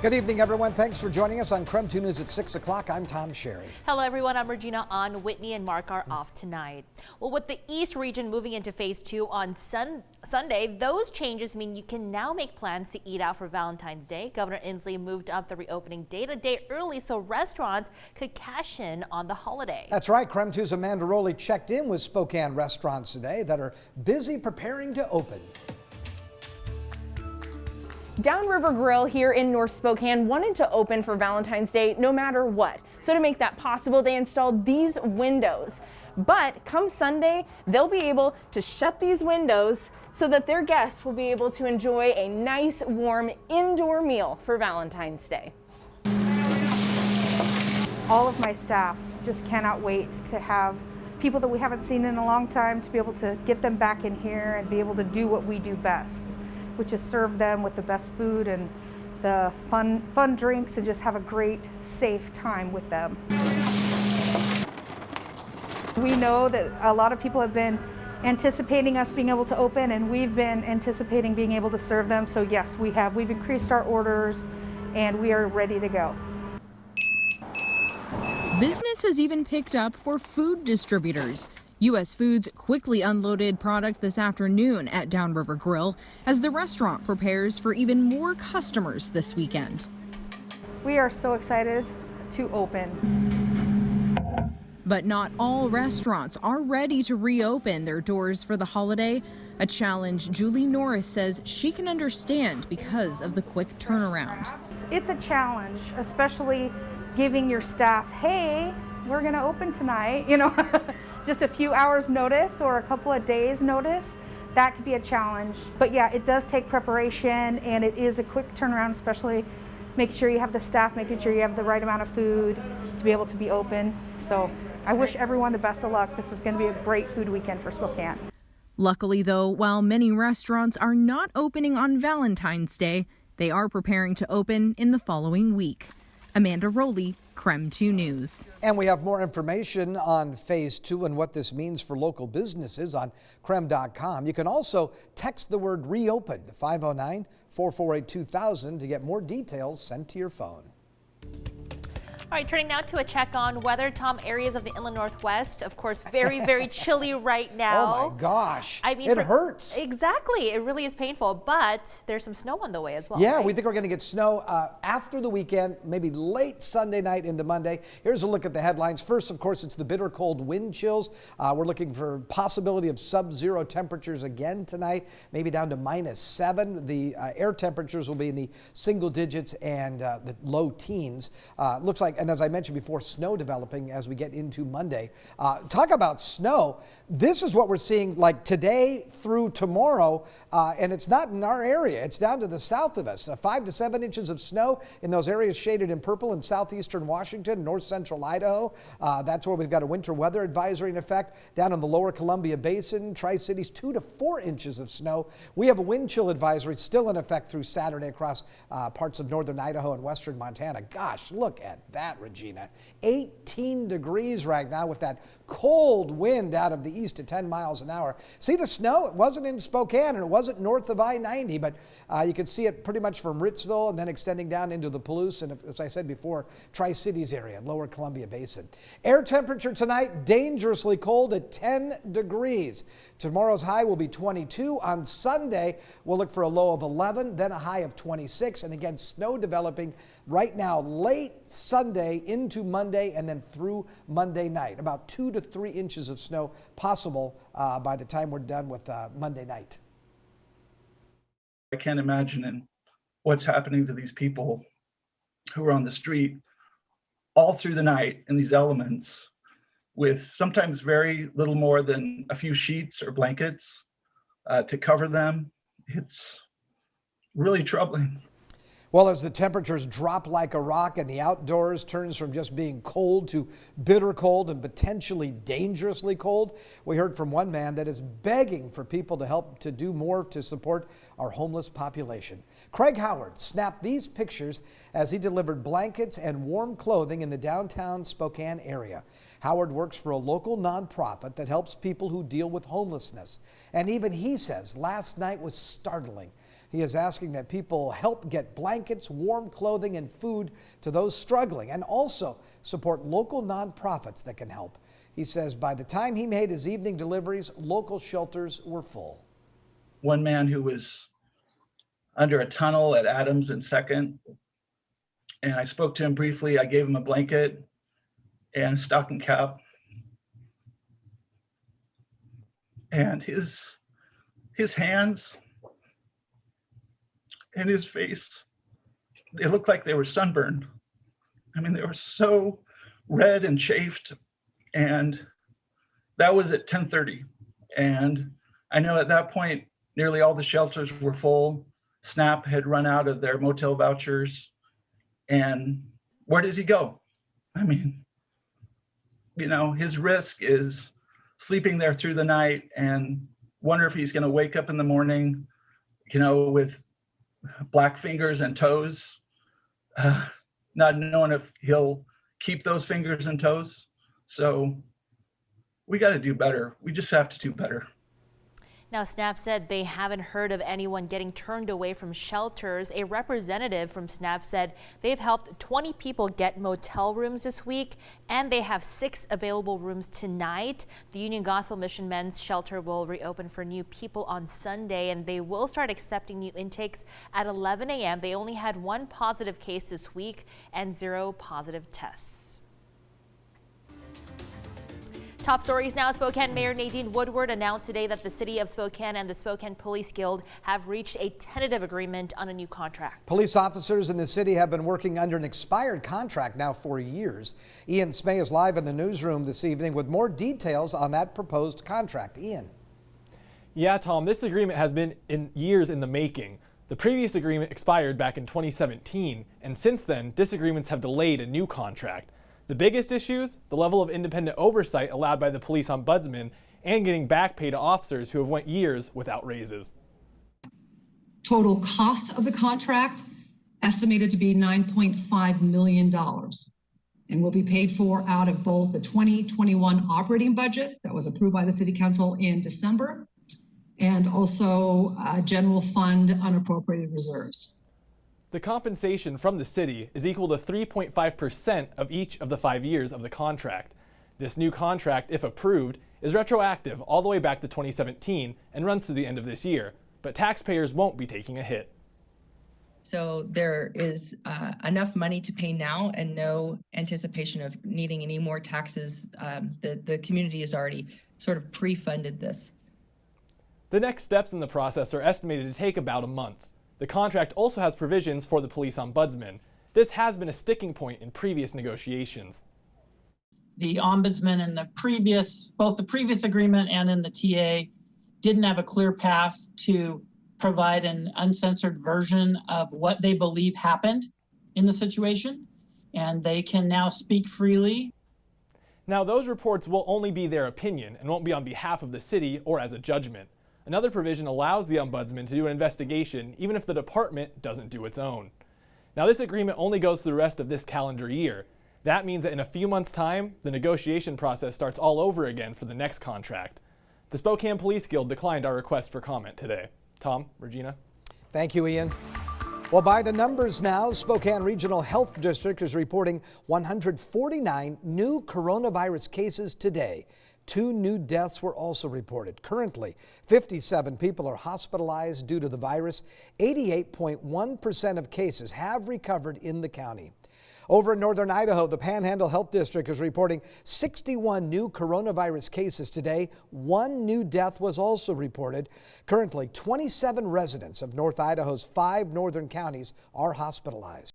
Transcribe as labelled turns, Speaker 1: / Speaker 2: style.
Speaker 1: Good evening, everyone. Thanks for joining us on KREM 2 News at 6 o'clock. I'm Tom Sherry.
Speaker 2: Hello, everyone. I'm Regina. On Whitney and Mark are off tonight. Well, with the East region moving into phase 2 on Sunday, those changes mean you can now make plans to eat out for Valentine's Day. Governor Inslee moved up the reopening date a day early so restaurants could cash in on the holiday.
Speaker 1: That's right. KREM 2's Amanda Rowley checked in with Spokane restaurants today that are busy preparing to open.
Speaker 3: Downriver Grill here in North Spokane wanted to open for Valentine's Day no matter what. So to make that possible, they installed these windows. But come Sunday, they'll be able to shut these windows so that their guests will be able to enjoy a nice, warm indoor meal for Valentine's Day.
Speaker 4: All of my staff just cannot wait to have people that we haven't seen in a long time, to be able to get them back in here and be able to do what we do best, which is serve them with the best food and the fun drinks and just have a great, safe time with them. We know that a lot of people have been anticipating us being able to open, and we've been anticipating being able to serve them. So yes, we have. We've increased our orders and we are ready to go.
Speaker 5: Business has even picked up for food distributors. U.S. Foods quickly unloaded product this afternoon at Downriver Grill as the restaurant prepares for even more customers this weekend.
Speaker 4: We are so excited to open.
Speaker 5: But not all restaurants are ready to reopen their doors for the holiday, a challenge Julie Norris says she can understand because of the quick turnaround.
Speaker 4: It's a challenge, especially giving your staff, hey, we're going to open tonight, just a few hours notice or a couple of days notice. That could be a challenge. But yeah, it does take preparation, and it is a quick turnaround, especially making sure you have the staff, making sure you have the right amount of food to be able to be open. So I wish everyone the best of luck. This is going to be a great food weekend for Spokane.
Speaker 5: Luckily, though, while many restaurants are not opening on Valentine's Day, they are preparing to open in the following week. Amanda Rowley, KREM 2 News.
Speaker 1: And we have more information on phase 2 and what this means for local businesses on KREM.com. You can also text the word reopen to 509-448-2000 to get more details sent to your phone.
Speaker 2: All right, turning now to a check on weather. Tom, areas of the inland Northwest, of course, very, very chilly right now.
Speaker 1: Oh my gosh,
Speaker 2: I mean,
Speaker 1: it hurts.
Speaker 2: Exactly, it really is painful, but there's some snow on the way as well.
Speaker 1: Yeah,
Speaker 2: right?
Speaker 1: we think we're going to get snow after the weekend, maybe late Sunday night into Monday. Here's a look at the headlines. First, of course, it's the bitter cold wind chills. We're looking for possibility of sub-zero temperatures again tonight, maybe down to -7. The air temperatures will be in the single digits and the low teens. Looks like, and as I mentioned before, snow developing as we get into Monday. Talk about snow. This is what we're seeing like today through tomorrow, and it's not in our area. It's down to the south of us. 5 to 7 inches of snow in those areas shaded in purple in southeastern Washington, north central Idaho. That's where we've got a winter weather advisory in effect. Down in the lower Columbia Basin, Tri-Cities, 2 to 4 inches of snow. We have a wind chill advisory still in effect through Saturday across parts of northern Idaho and western Montana. Gosh, look at that, Regina. 18 degrees right now with that cold wind out of the east at 10 miles an hour. See the snow? It wasn't in Spokane and it wasn't north of I-90, but you could see it pretty much from Ritzville and then extending down into the Palouse and, as I said before, Tri-Cities area and lower Columbia Basin. Air temperature tonight, dangerously cold at 10 degrees. Tomorrow's high will be 22. On Sunday, we'll look for a low of 11, then a high of 26. And again, snow developing right now late Sunday into Monday and then through Monday night. About 2 to 3 inches of snow possible by the time we're done with Monday night.
Speaker 6: I can't imagine what's happening to these people who are on the street all through the night in these elements with sometimes very little more than a few sheets or blankets to cover them. It's really troubling.
Speaker 1: Well, as the temperatures drop like a rock and the outdoors turns from just being cold to bitter cold and potentially dangerously cold, we heard from one man that is begging for people to help to do more to support our homeless population. Craig Howard snapped these pictures as he delivered blankets and warm clothing in the downtown Spokane area. Howard works for a local nonprofit that helps people who deal with homelessness. And even he says last night was startling. He is asking that people help get blankets, warm clothing, and food to those struggling, and also support local nonprofits that can help. He says by the time he made his evening deliveries, local shelters were full.
Speaker 6: One man who was under a tunnel at Adams and 2nd, and I spoke to him briefly. I gave him a blanket and a stocking cap, and his hands and his face, they looked like they were sunburned. I mean, they were so red and chafed, and that was at 10:30. And I know at that point, nearly all the shelters were full. SNAP had run out of their motel vouchers. And where does he go? I mean, you know, his risk is sleeping there through the night and wonder if he's going to wake up in the morning, you know, with black fingers and toes, not knowing if he'll keep those fingers and toes. So we got to do better. We just have to do better.
Speaker 2: Now, SNAP said they haven't heard of anyone getting turned away from shelters. A representative from SNAP said they've helped 20 people get motel rooms this week, and they have 6 available rooms tonight. The Union Gospel Mission Men's Shelter will reopen for new people on Sunday, and they will start accepting new intakes at 11 a.m. They only had 1 positive case this week and 0 positive tests. Top stories now. Spokane Mayor Nadine Woodward announced today that the city of Spokane and the Spokane Police Guild have reached a tentative agreement on a new contract.
Speaker 1: Police officers in the city have been working under an expired contract now for years. Ian Smay is live in the newsroom this evening with more details on that proposed contract. Ian.
Speaker 7: Yeah, Tom, this agreement has been years in the making. The previous agreement expired back in 2017, and since then, disagreements have delayed a new contract. The biggest issues, the level of independent oversight allowed by the police ombudsman and getting back pay to officers who have went years without raises.
Speaker 8: Total cost of the contract estimated to be $9.5 million and will be paid for out of both the 2021 operating budget that was approved by the City Council in December and also general fund unappropriated reserves.
Speaker 7: The compensation from the city is equal to 3.5% of each of the 5 years of the contract. This new contract, if approved, is retroactive all the way back to 2017 and runs through the end of this year, but taxpayers won't be taking a hit.
Speaker 9: So there is enough money to pay now and no anticipation of needing any more taxes. The community has already sort of pre-funded this.
Speaker 7: The next steps in the process are estimated to take about a month. The contract also has provisions for the police ombudsman. This has been a sticking point in previous negotiations.
Speaker 10: The ombudsman in both the previous agreement and in the TA didn't have a clear path to provide an uncensored version of what they believe happened in the situation, and they can now speak freely.
Speaker 7: Now, those reports will only be their opinion and won't be on behalf of the city or as a judgment. Another provision allows the ombudsman to do an investigation even if the department doesn't do its own. Now, this agreement only goes through the rest of this calendar year. That means that in a few months' time, the negotiation process starts all over again for the next contract. The Spokane Police Guild declined our request for comment today. Tom, Regina.
Speaker 1: Thank you, Ian. Well, by the numbers now, Spokane Regional Health District is reporting 149 new coronavirus cases today. 2 new deaths were also reported. Currently, 57 people are hospitalized due to the virus. 88.1% of cases have recovered in the county. Over in northern Idaho, the Panhandle Health District is reporting 61 new coronavirus cases today. 1 new death was also reported. Currently, 27 residents of North Idaho's 5 northern counties are hospitalized.